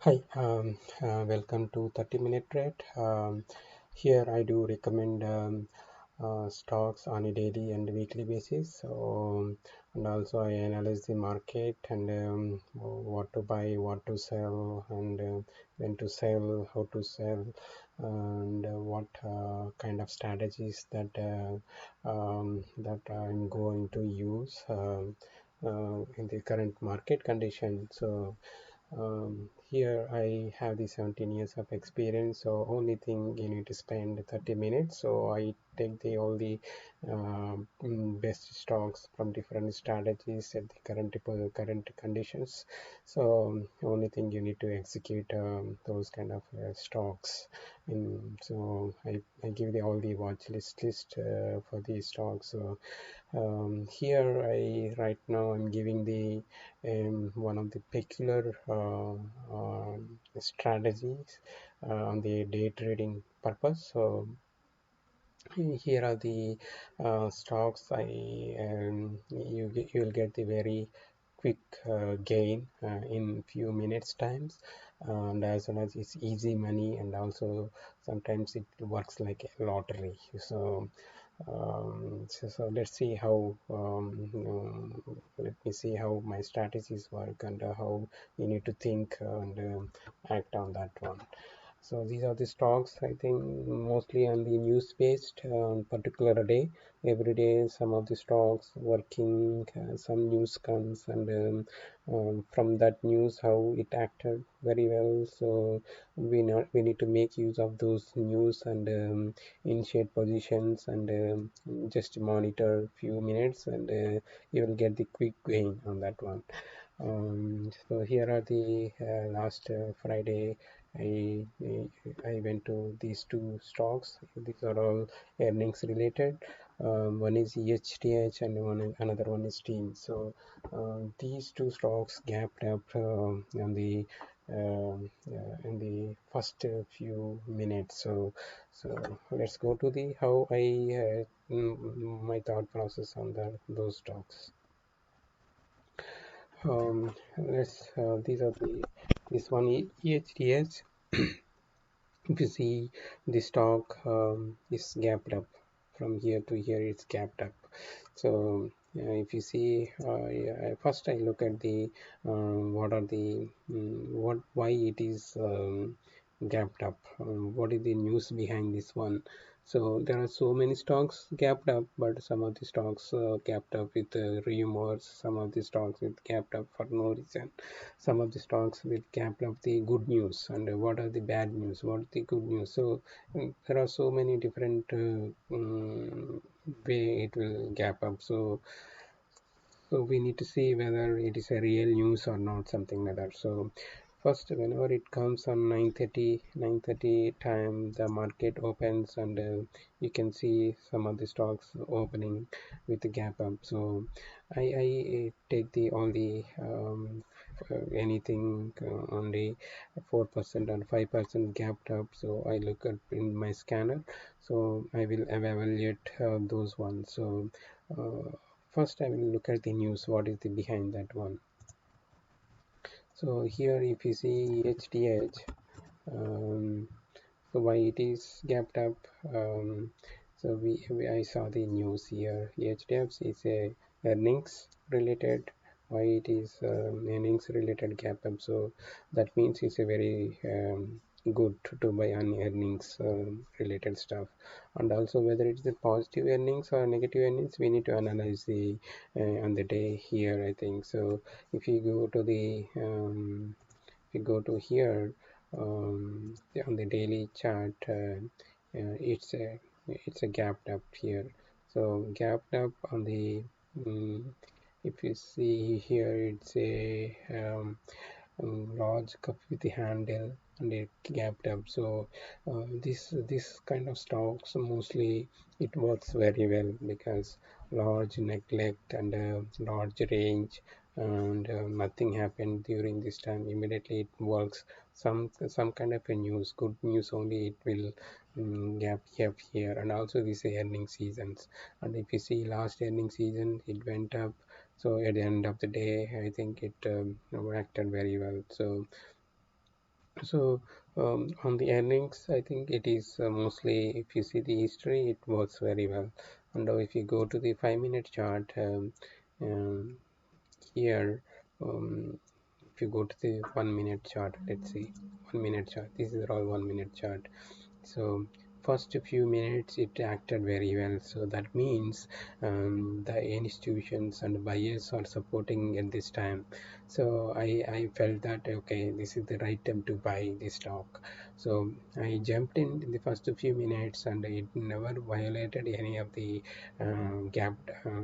Hi, welcome to 30-minute trade. Here I do recommend stocks on a daily and weekly basis. And also I analyze the market and what to buy, what to sell, and when to sell, how to sell, and what kind of strategies that I'm going to use in the current market condition. Here I have the 17 years of experience, so only thing you need to spend 30 minutes. So I take the all the best stocks from different strategies at the current conditions. So only thing you need to execute those kind of stocks. I give the all the watch list for these stocks. So here I right now I'm giving the one of the peculiar strategies on the day trading purpose. So here are the stocks. You'll get the very quick gain in few minutes times, and as well as it's easy money, and also sometimes it works like a lottery. So let's see how let me see how my strategies work and how you need to think and act on that one. So these are the stocks, I think, mostly on the news based particular day. Every day some of the stocks working, some news comes, and from that news how it acted very well. So we need to make use of those news and initiate positions and just monitor few minutes, and you will get the quick gain on that one. So here are the last Friday I went to these two stocks. These are all earnings related. One is EHTH and another one is Team. So these two stocks gapped up in the first few minutes. So let's go to the how my thought process on those stocks. These are the this one EHTH. If you see the stock is gapped up from here to here, it's gapped up. So if you see, yeah, first I look at the what are the what why it is gapped up. What is the news behind this one? So there are so many stocks gapped up, but some of the stocks gapped up with rumors. Some of the stocks with gapped up for no reason. Some of the stocks with gapped up the good news, and what are the bad news? What are the good news? So there are so many different way it will gap up. So we need to see whether it is a real news or not, something like that. So first, whenever it comes on 9:30 time, the market opens, and you can see some of the stocks opening with the gap up. So I take the all the anything only 4% and 5% gapped up. So I look at in my scanner. So I will evaluate those ones. So first I will look at the news. What is the behind that one? So here if you see EHTH, um, so why it is gapped up, so I saw the news here. EHTF is a earnings related, why it is earnings related gap up. So that means it's a very good to buy on earnings related stuff. And also whether it's the positive earnings or negative earnings, we need to analyze the on the day here, I think. So if you go to the if you go to here on the daily chart, it's a gapped up here. So gapped up on the if you see here, it's a large cup with the handle and it gapped up. So this kind of stocks mostly it works very well because large neglect and large range, and nothing happened during this time. Immediately it works. Some kind of a news, good news only, it will gap here. And also this earning seasons, and if you see last earning season, it went up. So at the end of the day, I think it acted very well. So So on the earnings, I think it is mostly, if you see the history, it works very well. And if you go to the 5 minute chart, um, here, um, if you go to the 1 minute chart, let's see, 1 minute chart, this is all 1 minute chart. So first few minutes it acted very well, so that means the institutions and buyers are supporting at this time. So I felt that okay, this is the right time to buy this stock. So I jumped in the first few minutes, and it never violated any of the gap.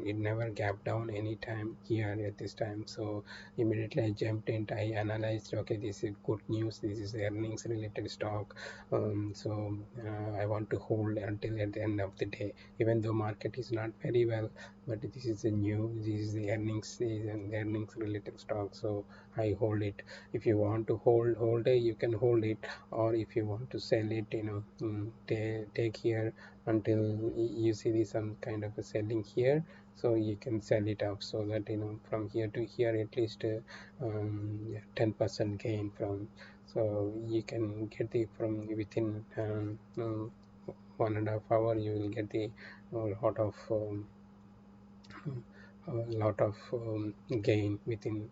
It never gapped down any time here at this time. So immediately I jumped in. I analyzed, okay, this is good news, this is earnings related stock. I want to hold until at the end of the day, even though market is not very well, but this is a new, this is the earnings season, earnings related stock, so I hold it. If you want to hold it, you can hold it, or if you want to sell it, take here until you see this some kind of a selling here, so you can sell it up, so that from here to here at least 10% gain from. So you can get the from within 1.5 hour, you will get the lot of gain. Within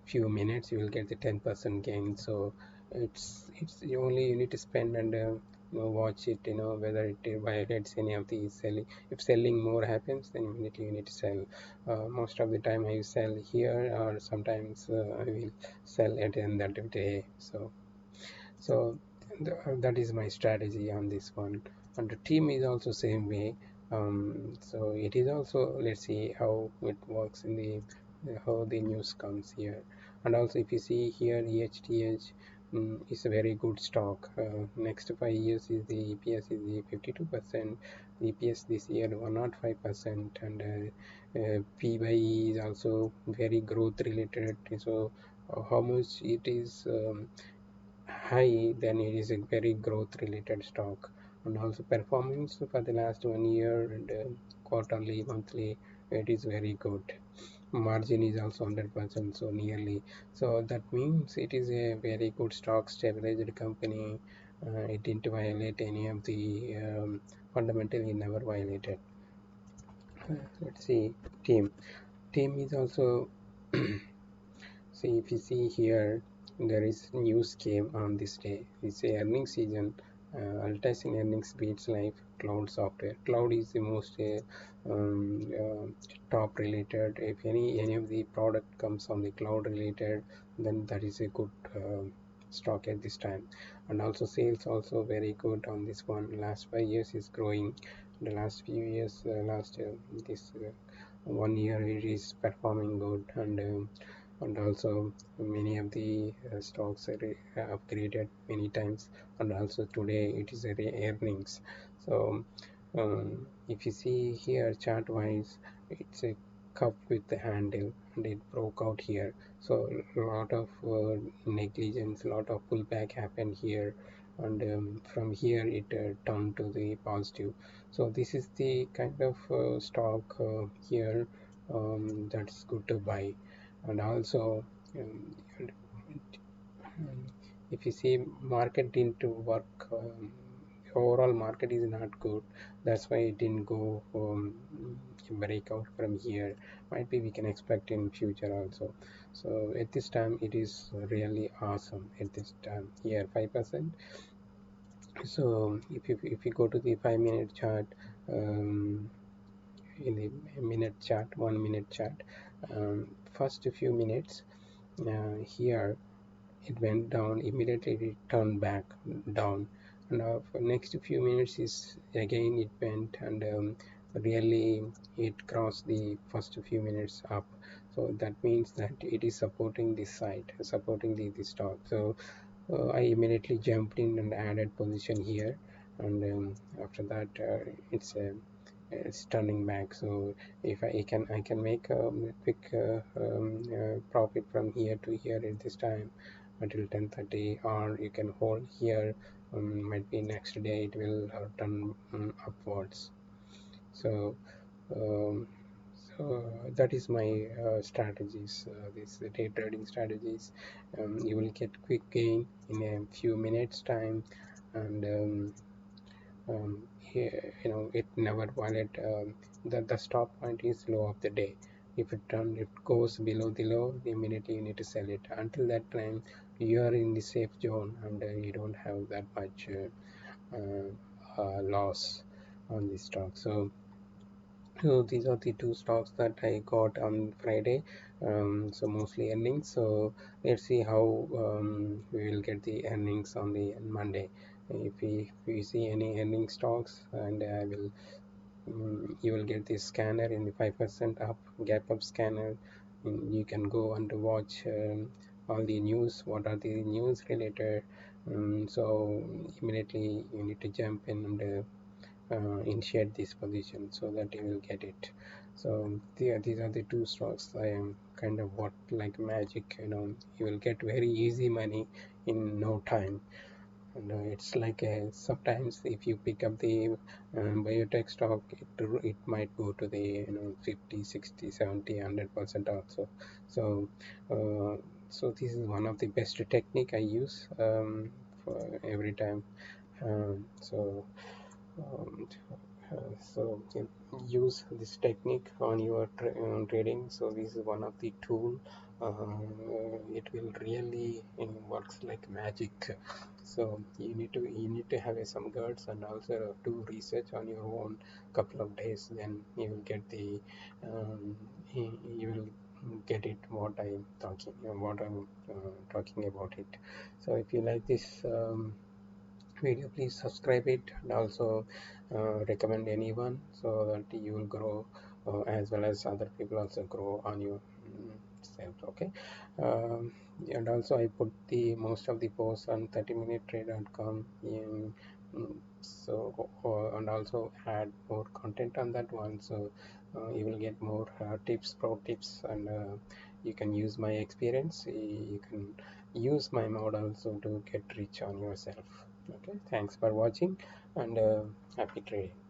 few minutes you will get the 10% gain. So it's only you need to spend and watch it, whether it violates any of the selling. If selling more happens, then immediately you need to sell. Most of the time I sell here, or sometimes I will sell at the end of the day. So that is my strategy on this one. And the team is also same way. So it is also, let's see how it works in the how the news comes here. And also if you see here, EHTH is a very good stock. Next 5 years is the EPS is the 52%, EPS this year 105%, and P by E is also very growth related. So how much it is high, then it is a very growth related stock. And also performance for the last 1 year, and quarterly, monthly, it is very good. Margin is also 100%, so nearly. So that means it is a very good stock, stabilized company. It didn't violate any of the fundamentally never violated. Let's see, team is also see, if you see here, there is news came on this day. It's a earnings season. Atlassian earnings beats life. Cloud software. Cloud is the most top related. If any of the product comes on the cloud related, then that is a good stock at this time. And also sales also very good on this one. Last 5 years is growing. The last few years, last this 1 year it is performing good, and also many of the stocks are upgraded many times, and also today it is a earnings. So if you see here chart wise, it's a cup with the handle, and it broke out here. So a lot of negligence, a lot of pullback happened here, and from here it turned to the positive. So this is the kind of stock here, that's good to buy. And also um, if you see market didn't work, overall market is not good, that's why it didn't go breakout from here. Might be we can expect in future also. So at this time it is really awesome at this time here, 5%. So if you go to the 5 minute chart, um, in the minute chart, 1 minute chart, first few minutes here it went down, immediately it turned back down, and for next few minutes is again it went, and really it crossed the first few minutes up. So that means that it is supporting this side, supporting the stock. So I immediately jumped in and added position here, and after that it's turning back. So if I can make a quick profit from here to here at this time until 10:30, or you can hold here. Might be next day it will turn upwards. So um, that is my strategies. These day trading strategies. You will get quick gain in a few minutes time, and here, it never violate the stop point is low of the day. If it goes below the low, immediately you need to sell it. Until that time, you are in the safe zone, and you don't have that much loss on the stock. So these are the two stocks that I got on Friday. So mostly earnings. So let's see how we will get the earnings on the Monday. If we see any earning stocks, and I will you will get this scanner in the 5% up gap up scanner. You can go and watch all the news. What are the news related? So immediately you need to jump in and initiate this position so that you will get it. So these are the two stocks I am kind of what like magic. You will get very easy money in no time. And it's like sometimes if you pick up the biotech stock, it might go to the 50, 60, 70, 100% also. So uh, so this is one of the best technique I use for every time. Um, so you use this technique on your trading. So this is one of the tool. It will really works like magic. So you need to have some guts and also do research on your own couple of days. Then you will get the you will get it what I'm talking about it. So if you like this video, please subscribe it, and also recommend anyone so that you will grow as well as other people also grow on your self. Okay. um, and also I put the most of the posts on 30minutetrade.com in, so and also add more content on that one. So you will get more pro tips, and you can use my experience. You can use my model so to get rich on yourself. Okay, thanks for watching, and happy trading.